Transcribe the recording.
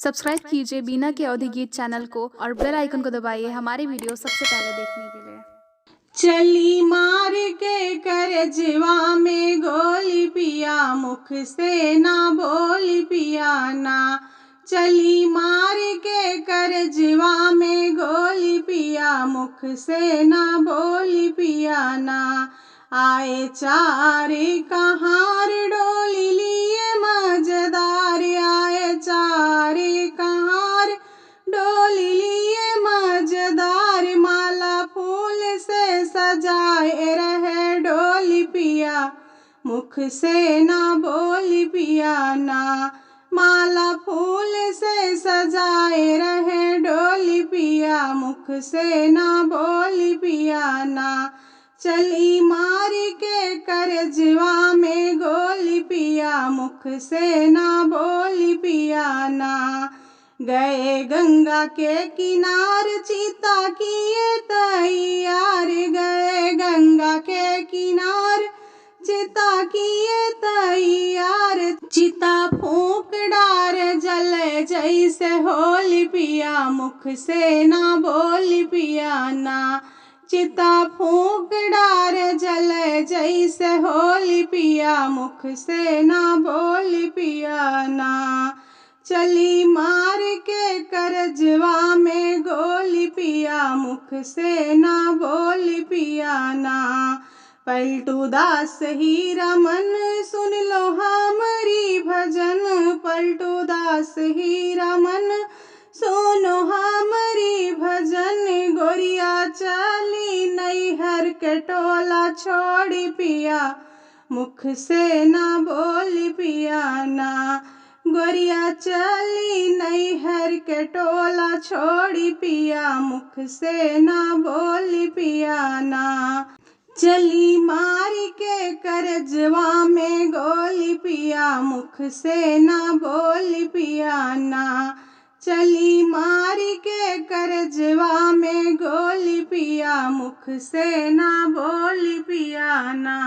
Subscribe कीजिए बीना के अवधि गीत चैनल को और बेल आइकन को दबाइए हमारी वीडियो सबसे पहले देखने के लिए। चली मार के करजवा में गोली पिया, मुख से ना बोली पिया ना। चली मार के करजवा में गोली पिया, मुख से ना बोली पिया ना। आए चारे कहार डोली लिए मजेदार, आए चारे कहार डोली लिए मजेदार। माला फूल से सजाए रहे डोली पिया, मुख से ना बोली पिया ना। माला फूल से सजाए रहे डोली पिया, मुख से ना बोली पिया ना। चली मार के करजवा में गोली पिया, मुख से ना बोली पिया ना। गए गंगा के किनार चिता किए तैयार, गए गंगा के किनार चिता किए तैयार। चिता फूंक डार जले जैसे होली पिया, मुख से ना बोली पिया ना। चिता फूंक डार जले जैसे होली पिया, मुख से ना बोली पिया ना। चली मार के करजवा में गोली पिया, मुख से ना बोली पिया ना। पलटू दास हीरा मन सुन लो हमारी भजन, पलटू दास हीरा मन सुनो हमारी भजन। गोरिया चली नैहर के टोला छोड़ी पिया, मुख से ना बोली पिया ना। गोरिया चली नैहर के टोला छोड़ी पिया, मुख से ना बोली पिया ना। चली मार के करजवा में गोली पिया, मुख से ना बोली पिया ना। चली मार के करजवा में गोली पिया, मुख से ना बोली पिया ना।